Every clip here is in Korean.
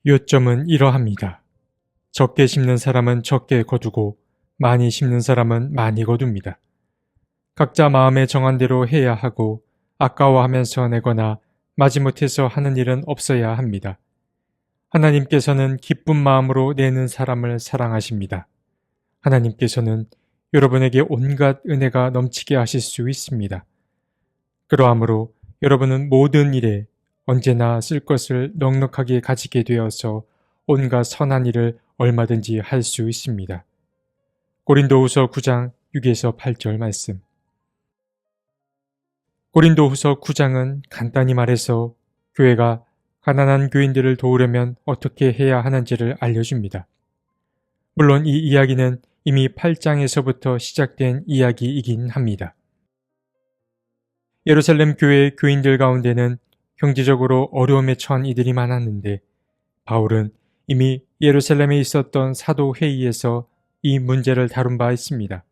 요점은 이러합니다. 적게 심는 사람은 적게 거두고 많이 심는 사람은 많이 거둡니다. 각자 마음에 정한 대로 해야 하고 아까워하면서 내거나 마지못해서 하는 일은 없어야 합니다. 하나님께서는 기쁜 마음으로 내는 사람을 사랑하십니다. 하나님께서는 여러분에게 온갖 은혜가 넘치게 하실 수 있습니다. 그러하므로 여러분은 모든 일에 언제나 쓸 것을 넉넉하게 가지게 되어서 온갖 선한 일을 얼마든지 할 수 있습니다. 고린도후서 9장 6에서 8절 말씀. 고린도후서 9장은 간단히 말해서 교회가 가난한 교인들을 도우려면 어떻게 해야 하는지를 알려줍니다. 물론 이 이야기는 이미 8장에서부터 시작된 이야기이긴 합니다. 예루살렘 교회의 교인들 가운데는 경제적으로 어려움에 처한 이들이 많았는데 바울은 이미 예루살렘에 있었던 사도 회의에서 이 문제를 다룬 바 있습니다.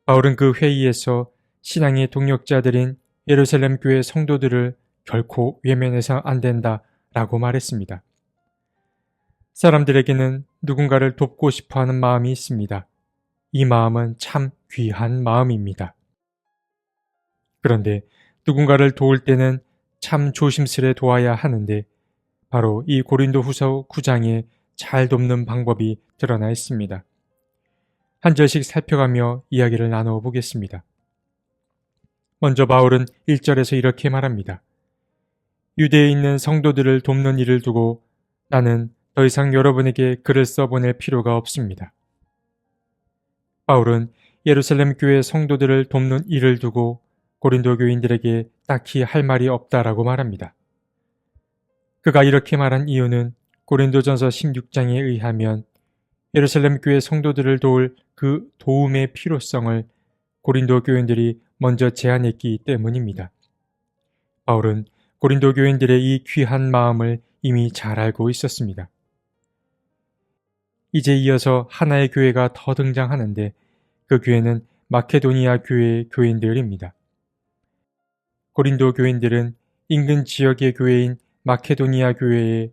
바울은 그 회의에서 신앙의 동력자들인 예루살렘 교회 성도들을 결코 외면해서 안 된다라고 말했습니다. 사람들에게는 누군가를 돕고 싶어하는 마음이 있습니다. 이 마음은 참 귀한 마음입니다. 그런데 누군가를 도울 때는 참 조심스레 도와야 하는데 바로 이 고린도후서 9장에 잘 돕는 방법이 드러나 있습니다. 한 절씩 살펴가며 이야기를 나누어 보겠습니다. 먼저 바울은 1절에서 이렇게 말합니다. 유대에 있는 성도들을 돕는 일을 두고 나는 더 이상 여러분에게 글을 써보낼 필요가 없습니다. 바울은 예루살렘 교회 성도들을 돕는 일을 두고 고린도 교인들에게 딱히 할 말이 없다라고 말합니다. 그가 이렇게 말한 이유는 고린도전서 16장에 의하면 예루살렘 교회 성도들을 도울 그 도움의 필요성을 고린도 교인들이 먼저 제안했기 때문입니다. 바울은 고린도 교인들의 이 귀한 마음을 이미 잘 알고 있었습니다. 이제 이어서 하나의 교회가 더 등장하는데 그 교회는 마케도니아 교회의 교인들입니다. 고린도 교인들은 인근 지역의 교회인 마케도니아 교회에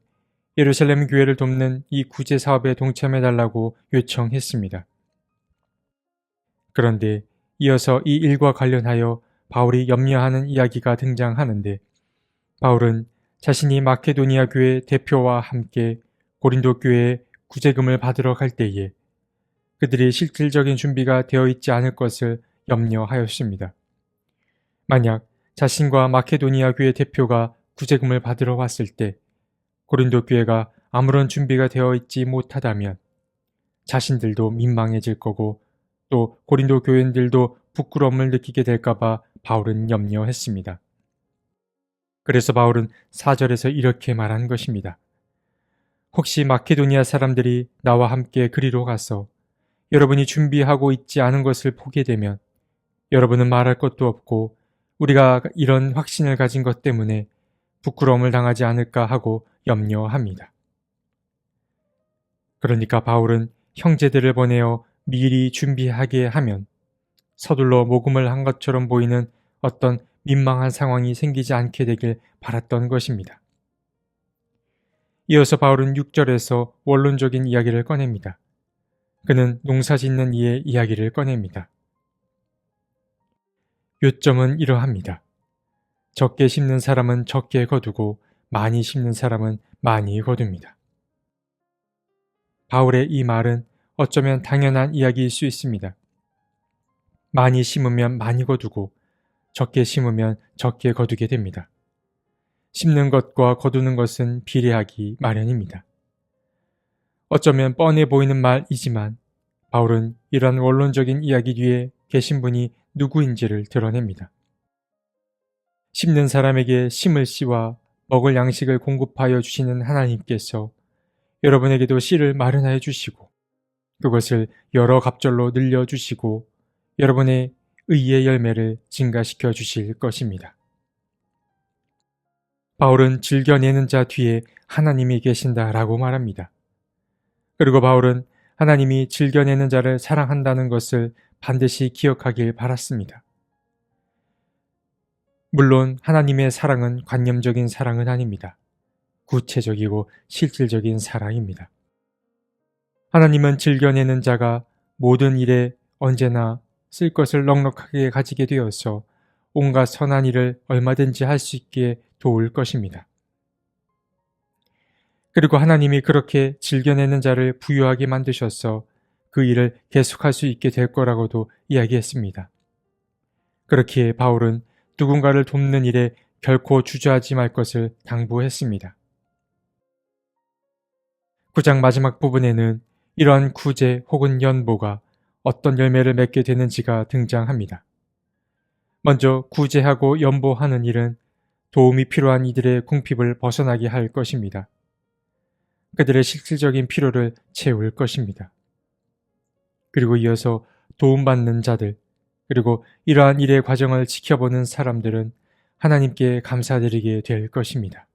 예루살렘 교회를 돕는 이 구제 사업에 동참해달라고 요청했습니다. 그런데 이어서 이 일과 관련하여 바울이 염려하는 이야기가 등장하는데 바울은 자신이 마케도니아 교회 대표와 함께 고린도 교회에 구제금을 받으러 갈 때에 그들이 실질적인 준비가 되어 있지 않을 것을 염려하였습니다. 만약 자신과 마케도니아 교회 대표가 구제금을 받으러 왔을 때 고린도 교회가 아무런 준비가 되어 있지 못하다면 자신들도 민망해질 거고 또 고린도 교인들도 부끄러움을 느끼게 될까봐 바울은 염려했습니다. 그래서 바울은 4절에서 이렇게 말한 것입니다. 혹시 마케도니아 사람들이 나와 함께 그리로 가서 여러분이 준비하고 있지 않은 것을 보게 되면 여러분은 말할 것도 없고 우리가 이런 확신을 가진 것 때문에 부끄러움을 당하지 않을까 하고 염려합니다. 그러니까 바울은 형제들을 보내어 미리 준비하게 하면 서둘러 모금을 한 것처럼 보이는 어떤 민망한 상황이 생기지 않게 되길 바랐던 것입니다. 이어서 바울은 6절에서 원론적인 이야기를 꺼냅니다. 그는 농사짓는 이의 이야기를 꺼냅니다. 요점은 이러합니다. 적게 심는 사람은 적게 거두고 많이 심는 사람은 많이 거둡니다. 바울의 이 말은 어쩌면 당연한 이야기일 수 있습니다. 많이 심으면 많이 거두고 적게 심으면 적게 거두게 됩니다. 심는 것과 거두는 것은 비례하기 마련입니다. 어쩌면 뻔해 보이는 말이지만 바울은 이러한 원론적인 이야기 뒤에 계신 분이 누구인지를 드러냅니다. 심는 사람에게 심을 씨와 먹을 양식을 공급하여 주시는 하나님께서 여러분에게도 씨를 마련하여 주시고 그것을 여러 갑절로 늘려주시고 여러분의 의의 열매를 증가시켜 주실 것입니다. 바울은 즐겨내는 자 뒤에 하나님이 계신다라고 말합니다. 그리고 바울은 하나님이 즐겨내는 자를 사랑한다는 것을 반드시 기억하길 바랐습니다. 물론 하나님의 사랑은 관념적인 사랑은 아닙니다. 구체적이고 실질적인 사랑입니다. 하나님은 즐겨내는 자가 모든 일에 언제나 쓸 것을 넉넉하게 가지게 되어서 온갖 선한 일을 얼마든지 할 수 있게 도울 것입니다. 그리고 하나님이 그렇게 즐겨내는 자를 부유하게 만드셔서 그 일을 계속할 수 있게 될 거라고도 이야기했습니다. 그렇기에 바울은 누군가를 돕는 일에 결코 주저하지 말 것을 당부했습니다. 9장 마지막 부분에는 이러한 구제 혹은 연보가 어떤 열매를 맺게 되는지가 등장합니다. 먼저 구제하고 연보하는 일은 도움이 필요한 이들의 궁핍을 벗어나게 할 것입니다. 그들의 실질적인 필요를 채울 것입니다. 그리고 이어서 도움받는 자들, 그리고 이러한 일의 과정을 지켜보는 사람들은 하나님께 감사드리게 될 것입니다.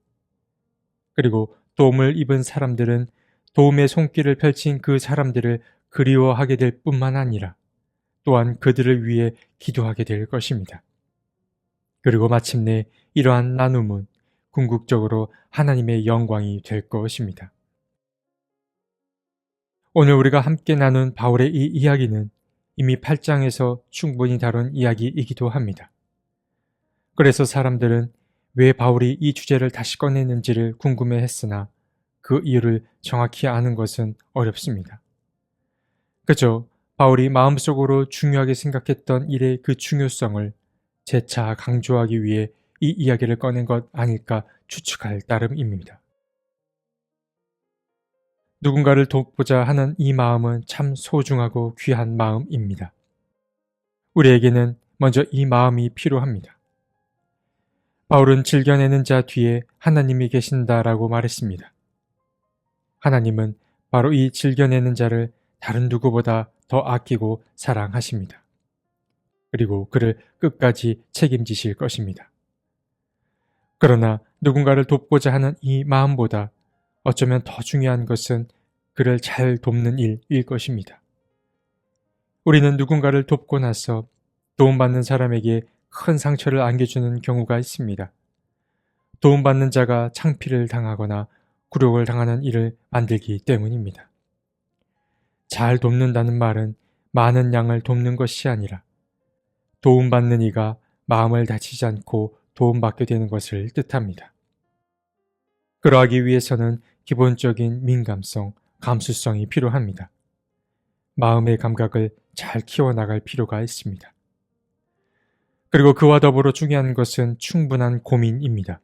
그리고 도움을 입은 사람들은 도움의 손길을 펼친 그 사람들을 그리워하게 될 뿐만 아니라 또한 그들을 위해 기도하게 될 것입니다. 그리고 마침내 이러한 나눔은 궁극적으로 하나님의 영광이 될 것입니다. 오늘 우리가 함께 나눈 바울의 이 이야기는 이미 8장에서 충분히 다룬 이야기이기도 합니다. 그래서 사람들은 왜 바울이 이 주제를 다시 꺼내는지를 궁금해했으나 그 이유를 정확히 아는 것은 어렵습니다. 그저 바울이 마음속으로 중요하게 생각했던 일의 그 중요성을 재차 강조하기 위해 이 이야기를 꺼낸 것 아닐까 추측할 따름입니다. 누군가를 돕고자 하는 이 마음은 참 소중하고 귀한 마음입니다. 우리에게는 먼저 이 마음이 필요합니다. 바울은 즐겨내는 자 뒤에 하나님이 계신다라고 말했습니다. 하나님은 바로 이 즐겨내는 자를 다른 누구보다 더 아끼고 사랑하십니다. 그리고 그를 끝까지 책임지실 것입니다. 그러나 누군가를 돕고자 하는 이 마음보다 어쩌면 더 중요한 것은 그를 잘 돕는 일일 것입니다. 우리는 누군가를 돕고 나서 도움받는 사람에게 큰 상처를 안겨주는 경우가 있습니다. 도움받는 자가 창피를 당하거나 굴욕을 당하는 일을 만들기 때문입니다. 잘 돕는다는 말은 많은 양을 돕는 것이 아니라 도움받는 이가 마음을 다치지 않고 도움받게 되는 것을 뜻합니다. 그러하기 위해서는 기본적인 민감성, 감수성이 필요합니다. 마음의 감각을 잘 키워나갈 필요가 있습니다. 그리고 그와 더불어 중요한 것은 충분한 고민입니다.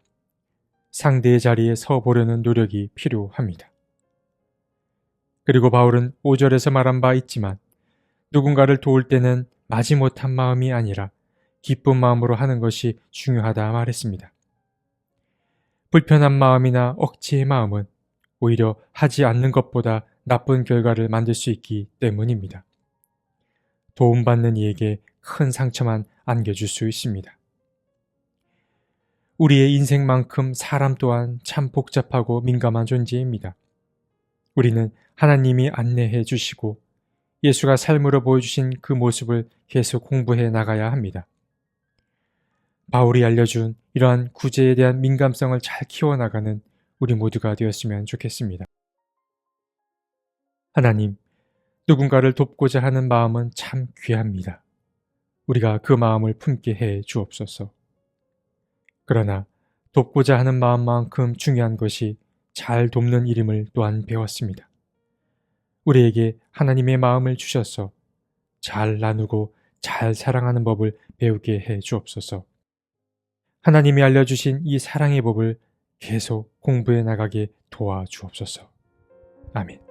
상대의 자리에 서 보려는 노력이 필요합니다. 그리고 바울은 5절에서 말한 바 있지만 누군가를 도울 때는 마지못한 마음이 아니라 기쁜 마음으로 하는 것이 중요하다 말했습니다. 불편한 마음이나 억지의 마음은 오히려 하지 않는 것보다 나쁜 결과를 만들 수 있기 때문입니다. 도움받는 이에게 큰 상처만 안겨줄 수 있습니다. 우리의 인생만큼 사람 또한 참 복잡하고 민감한 존재입니다. 우리는 하나님이 안내해 주시고 예수가 삶으로 보여주신 그 모습을 계속 공부해 나가야 합니다. 바울이 알려준 이러한 구제에 대한 민감성을 잘 키워나가는 우리 모두가 되었으면 좋겠습니다. 하나님, 누군가를 돕고자 하는 마음은 참 귀합니다. 우리가 그 마음을 품게 해 주옵소서. 그러나 돕고자 하는 마음만큼 중요한 것이 잘 돕는 일임을 또한 배웠습니다. 우리에게 하나님의 마음을 주셔서 잘 나누고 잘 사랑하는 법을 배우게 해 주옵소서. 하나님이 알려주신 이 사랑의 법을 계속 공부해 나가게 도와주옵소서. 아멘.